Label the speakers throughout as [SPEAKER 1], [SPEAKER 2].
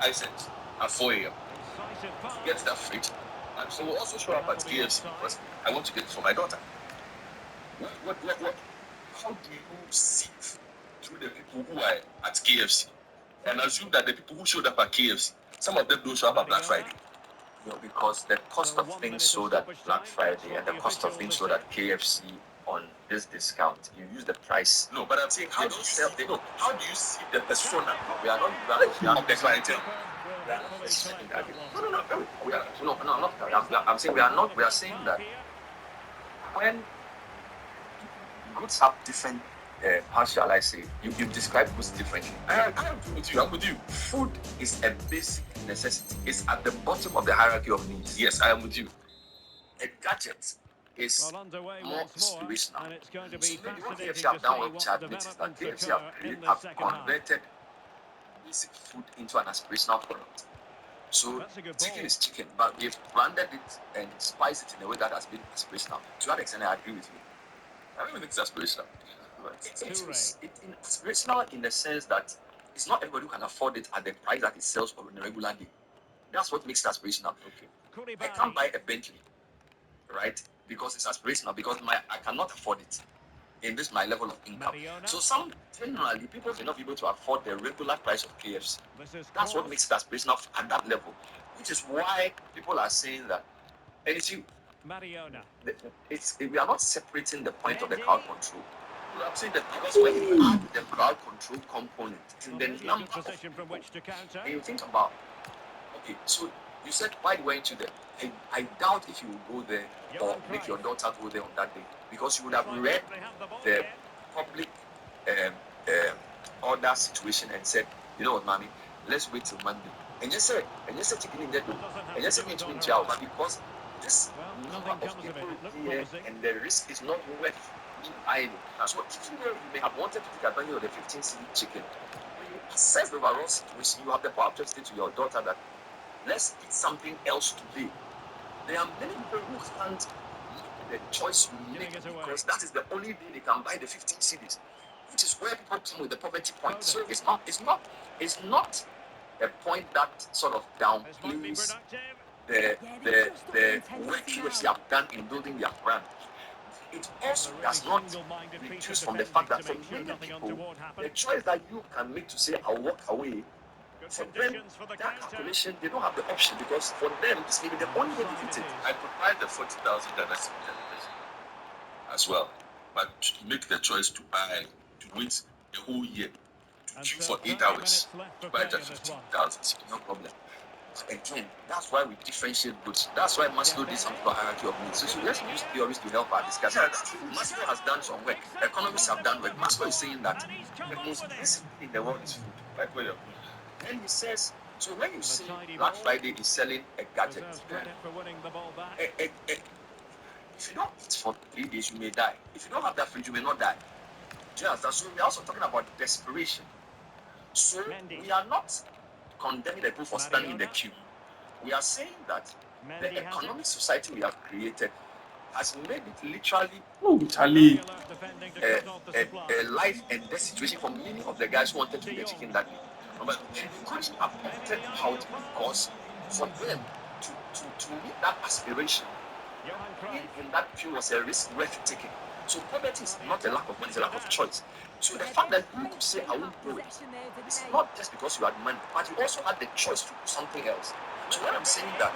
[SPEAKER 1] Hisense at 4 a.m. Get that fridge. And so we'll also show up at KFC because I want to get it for my daughter. What? How do you sift through the people who are at KFC and assume that the people who showed up at KFC, some of them don't show up at Black Friday? Because the cost of things sold at Black Friday and the cost of things sold at KFC on this discount, you use the price. No, but I'm saying, how do you see the persona? We are not of the clientele. We are not questioning that. No. I'm not. I'm saying we are not. We are saying that when goods have different, how shall I say, you describe goods differently. I agree with you. I'm with you. Food is a basic necessity. It's at the bottom of the hierarchy of needs. Yes, I am with you. A gadget is more inspirational. So maybe what KFC have done, which I admit, is that KFC have converted basic food into an aspirational product. So chicken is chicken, but we've branded it and spiced it in a way that has been aspirational. To that extent, I agree with you. I don't think it's aspirational. It's aspirational in the sense that it's not everybody who can afford it at the price that it sells on a regular day. That's what makes it aspirational. Okay. I can't buy a Bentley, right? Because it's aspirational, because I cannot afford it in this my level of income. So generally people may not be able to afford the regular price of KFC. That's what makes it aspirational at that level, which is why people are saying that. And you see, we are not separating the point of the crowd control. I'm saying that because when you add the crowd control component to the number of people, and you think about, okay, so you said why went you there? I doubt if you will go there or make your daughter go there on that day, because you would have read the public um, order situation and said, you know what, mommy, let's wait till Monday. And you said chicken in that door. And you said to me, but because this number of people here and the risk is not worth me buying it. So even though you may have wanted to take advantage of the 15 cedi chicken, when you assess the overall situation, you have the power to say to your daughter that let's eat something else today. There are many people who can't make the choice you make because that is the only day they can buy the 15 cedis, which is where people come with the poverty point. So it's not a point that sort of downplays the work KFC have done in building their brand. It also does not reduce from the fact that for many people, the choice that you can make to say I'll walk away, for them, that calculation, they don't have the option because for them, this may be the only way to eat it. I provide the 40,000 as well, but to make the choice to wait a whole year, to queue for 8 hours, to buy just 15,000, no problem. Again, that's why we differentiate goods. That's why Maslow did something about hierarchy of needs. So let's use theories to help our discussion. Maslow has done some work. Economists have done work. Maslow is saying that the most basic thing in the world is food. Right? Then he says, so when you see Black Friday is selling a gadget, if you don't eat for 3 days, you may die. If you don't have that fridge, you may not die. Just so we're also talking about desperation. So we are not condemning the people for standing in the queue. We are saying that the economic society we have created has made it literally a life and death situation for many of the guys who wanted to be a chicken that day. But you couldn't have opted out because for them to meet that aspiration, being in that queue was a risk worth taking. So poverty is not a lack of money, it's a lack of choice. So the fact that you could say I won't do it, it's not just because you had money, but you also had the choice to do something else. So what I'm saying that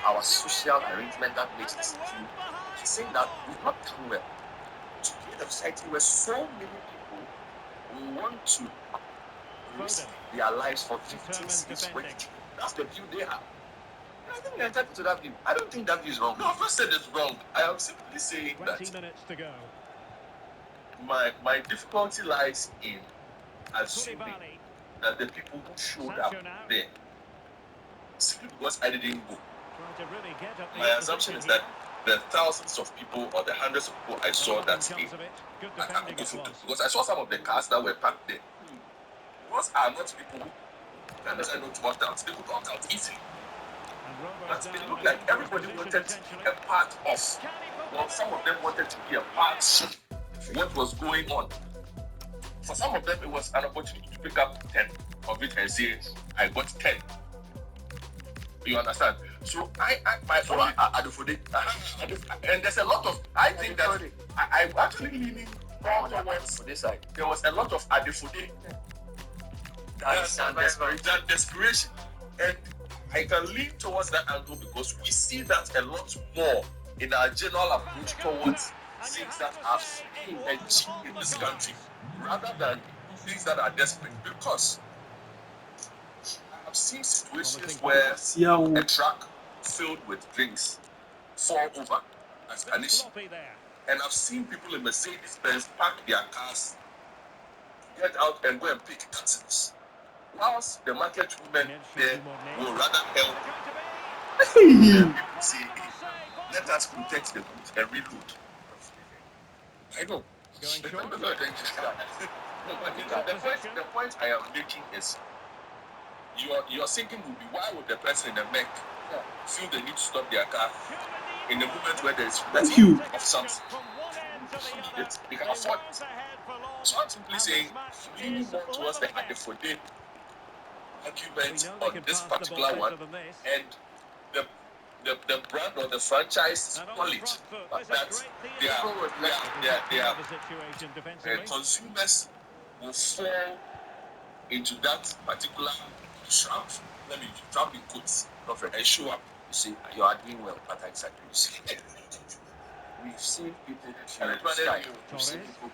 [SPEAKER 1] our social arrangement that makes this queue, he's saying that we've not done well to create a society where so many people will want to risk their lives for 15 cities. That's the view they have. I think they're entitled to that view. I don't think that view is wrong. No, I've not said it's wrong. I am simply saying that my difficulty lies in assuming that the people who showed up there, simply because I didn't go, my assumption is that the thousands of people or the hundreds of people I saw that day, I can't go for because I saw some of the cars that were parked there. Those are not people who, unless I know to opt out, they could opt out easily. But it looked like everybody wanted a part of, well, some of them wanted to be a part of what was going on. For some of them, it was an opportunity to pick up 10 of it and say, I got 10. You understand? So and there's a lot of, I think that I actually leaning more towards this side. There was a lot of Adefode. That desperation. And I can lean towards that angle because we see that a lot more in our general approach towards things that are free and cheap in this country rather than things that are desperate. Because I've seen situations where a truck filled with drinks fall over as an issue. And I've seen people in Mercedes-Benz park their cars, get out and go and pick customers. Whilst the market women there will rather help people say, hey, let us protect the goods and reload. I know. The point I am making is your thinking would be, why would the person in the Mac feel the need to stop their car in the moment where there is plenty of something? They can afford it. So I'm simply saying, leaning more towards the Adefode argument on this particular one, and the brand or the franchise knowledge that their consumers will fall into that particular trap. Let me trap in quotes and show up.
[SPEAKER 2] You see, you are doing well, but I disagree. You see, we've seen people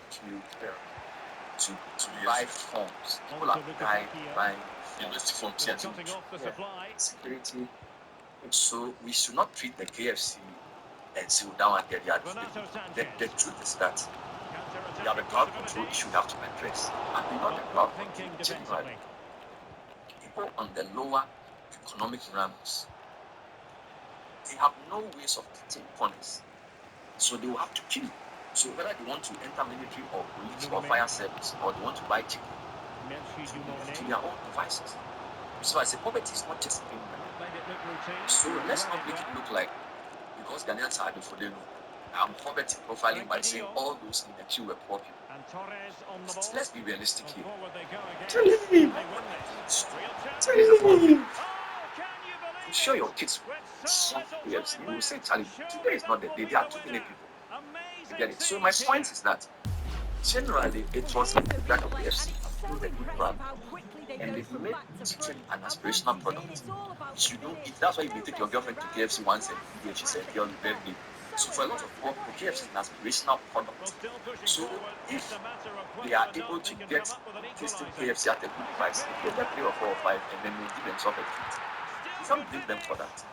[SPEAKER 2] queue to buy forms. People are buying
[SPEAKER 1] university forms here too.
[SPEAKER 2] Security. So we should not treat the KFC and sit down and get the truth is that we have a crowd control issue we have to address. And beyond the crowd control, generally, people on the lower economic ranks, they have no ways of cutting corners. So they will have to queue. So whether they want to enter military or police or fire service, or they want to buy chicken, to their own devices. So I say poverty is not just in So let's not make it look like because Ghanaians are for them. I'm poverty profiling by saying all those in the queue were poor people. Let's be realistic here. I'm sure your kids will say, Charlie, today is not the day. There are too many people. You get it? So my point is that generally it was like the black of the FC approved a good brand. And they made chicken an aspirational product. So you know, if that's why you may take your girlfriend to KFC once a year, she said, girl, you birthday. So for a lot of people, KFC is an aspirational product. So if they are able to get tasting KFC at a good price, if they get 3 or 4 or 5 and then they give themselves a treat, you can't blame them for that.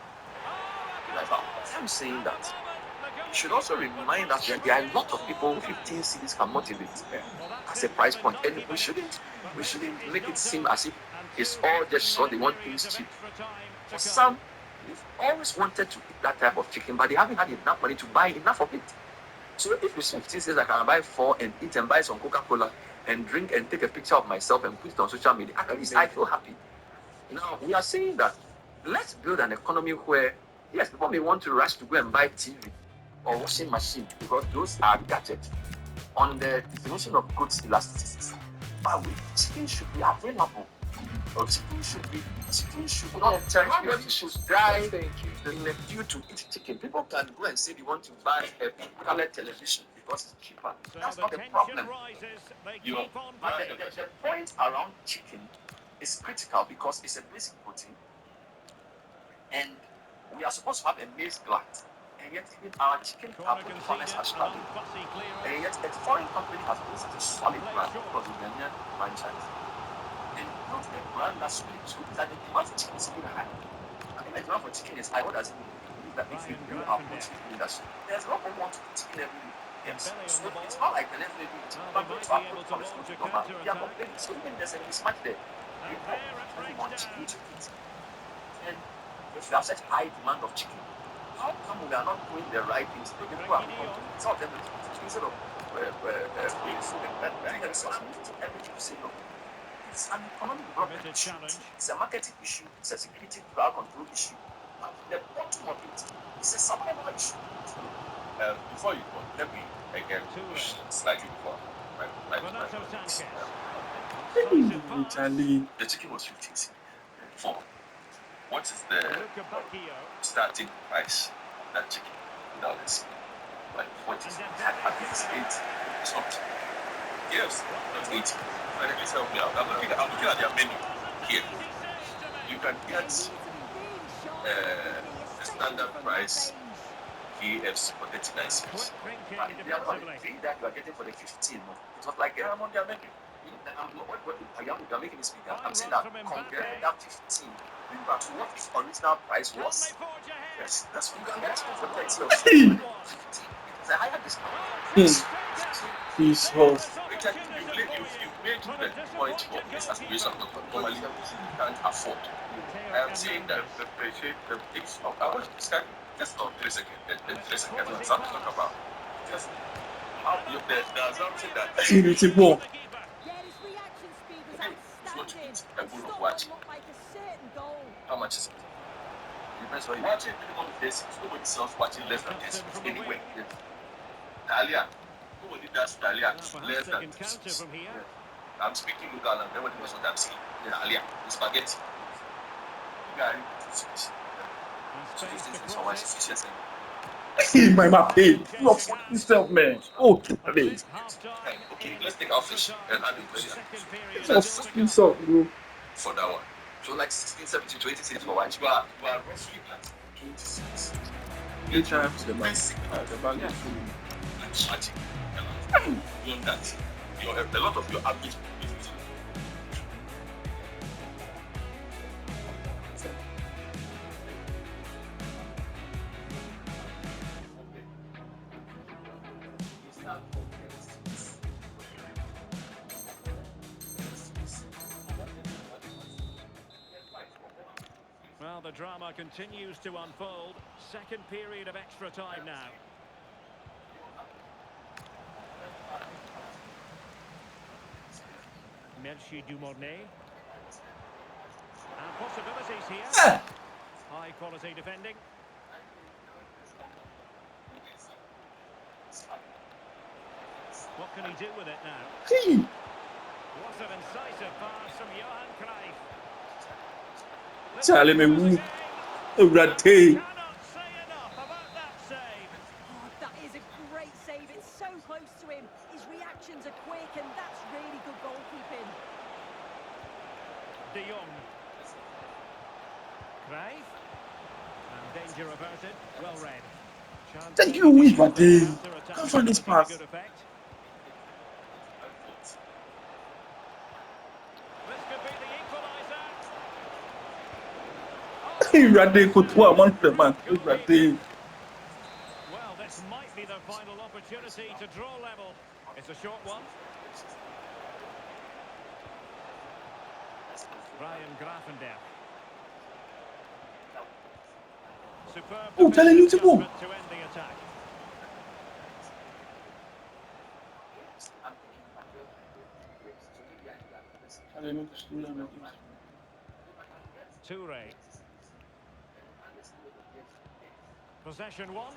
[SPEAKER 2] But I'm saying that you should also remind us that there are a lot of people who 15 cities can motivate as a price point, and we shouldn't make it seem as if it's all just so they want things cheap. For some, they've always wanted to eat that type of chicken, but they haven't had enough money to buy enough of it. So if you 15 says I can buy 4 and eat and buy some Coca-Cola and drink and take a picture of myself and put it on social media, at least I feel happy. Now we are saying that let's build an economy where yes, people may want to rush to go and buy TV or washing machine because those are gadgets on the definition of goods elasticity. But chicken should be available. Or chicken should not everybody should drive due to eat chicken. People can go and say they want to buy a colored television because it's cheaper. That's not the problem. The point around chicken is critical because it's a basic protein. And we are supposed to have a maize gland. And yet even our chicken farmers are struggling. And yet a foreign company has built such a solid brand because the Ghanaian franchise. And not a brand that's really true that the demand for chicken is really high. I mean the demand for chicken is high. What does it mean? That if you build our poultry industry, there's a lot of want to eat chicken every day. Yes. So it's not like the next day but going to our poultry farmers to come out. They are complaining. So even there's a mismatch there. People want chicken to eat. And if you have such high demand of chicken, how come we are not doing the right things? People are some of them instead of so I'm meeting everything to say no. It's an economic development issue. It's a marketing issue. It's a security crowd control issue. But the bottom of it is a survival issue.
[SPEAKER 1] Before you go, let me again push slightly before.
[SPEAKER 3] Charlie.
[SPEAKER 1] The chicken was 15 for. What is the starting price of that chicken without this? Like 40, at least 8 something. Yes, not 80. But at least help me out. I'm looking at their menu here. You can get the standard price KFC for 39 cents.
[SPEAKER 2] But the other thing that you are getting for the 15, no? It was like
[SPEAKER 1] I'm on their menu.
[SPEAKER 2] you're making this figure. I'm saying that comparing that 15 to what its original price was.
[SPEAKER 1] Yes, that's what
[SPEAKER 2] You
[SPEAKER 1] you
[SPEAKER 2] can
[SPEAKER 1] get.
[SPEAKER 2] get it for 30 or 40. 15. It's a higher discount.
[SPEAKER 3] Jesus.
[SPEAKER 1] You made the point for this aspiration of normally you can't afford. I am saying that the things of I want to discuss just on 3 seconds. 3 seconds. Something to talk about. Just how there's something that
[SPEAKER 3] It's more.
[SPEAKER 4] Yeah, his reaction speed was
[SPEAKER 1] it's what you
[SPEAKER 4] outstanding.
[SPEAKER 1] eat. A bowl of
[SPEAKER 4] Stop
[SPEAKER 1] watch.
[SPEAKER 4] what looked like a certain goal.
[SPEAKER 1] How much is it?
[SPEAKER 2] Depends on you.
[SPEAKER 1] Watching minimum this, nobody sells watching less than this anywhere. Talia. Nobody does Talia less than this. I'm speaking local and everybody knows what I'm saying. Talia, spaghetti. Gary, so 15 cents for one fish and
[SPEAKER 3] My map paid. You are fucking self, man. Oh, Charlie.
[SPEAKER 1] okay, let's take our fish and add it to
[SPEAKER 3] You are fucking self, bro.
[SPEAKER 1] for that one.
[SPEAKER 2] So like 16, 17, 20 cents for one.
[SPEAKER 1] You are roughly at 20 cents.
[SPEAKER 3] 8 times the bag.
[SPEAKER 1] Basic
[SPEAKER 3] The bag is full.
[SPEAKER 1] and magic. Beyond that, a lot of your average people.
[SPEAKER 5] Well, the drama continues to unfold. Second period of extra time now. Melchi Dumornay. And possibilities here. High quality defending. What can he do with it now? What an incisive pass from Johan Cruyff.
[SPEAKER 3] Charlie, me woo. Rate.
[SPEAKER 5] Cannot say enough about that save.
[SPEAKER 4] Oh, that is a great save. It's so close to him. His reactions are quick, and that's really good goalkeeping.
[SPEAKER 5] De Jong. Cruyff. And danger averted. Well read. Chance
[SPEAKER 3] Thank you, Rate.
[SPEAKER 5] counter-attack
[SPEAKER 3] Come for this
[SPEAKER 5] with
[SPEAKER 3] pass.
[SPEAKER 5] good effect. This could be the equaliser.
[SPEAKER 3] Rate could pour a man for the man. Rate.
[SPEAKER 5] Well, this might be the final opportunity to draw level. It's a short one. Ryan Graffenberg. Superb
[SPEAKER 3] Oh, telling you to go.
[SPEAKER 5] adjustment to end the attack. Toure. Possession one.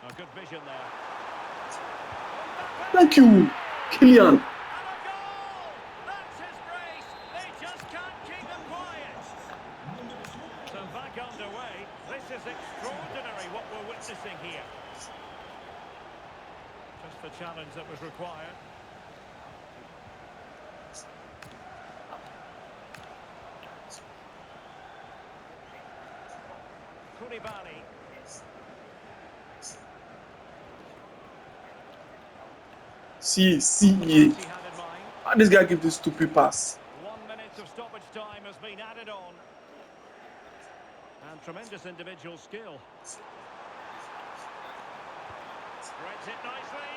[SPEAKER 5] A good vision there.
[SPEAKER 3] Thank you, Kylian.
[SPEAKER 5] And a goal! That's his brace. They just can't keep them quiet. So back underway. This is extraordinary what we're witnessing here. Just the challenge that was required. Koulibaly.
[SPEAKER 3] See.
[SPEAKER 5] He had in mind.
[SPEAKER 3] How this guy give this stupid pass?
[SPEAKER 5] 1 minute of stoppage time has been added on. And tremendous individual skill. Spreads it nicely.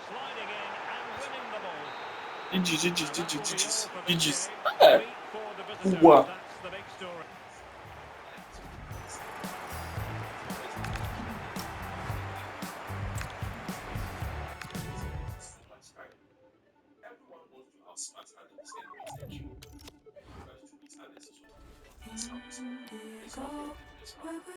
[SPEAKER 5] Sliding in and winning the ball.
[SPEAKER 3] GG's.
[SPEAKER 5] Wow. That's the big story.
[SPEAKER 1] Everyone wants to outsmart and do the same thing.
[SPEAKER 2] It's not good. It's not good.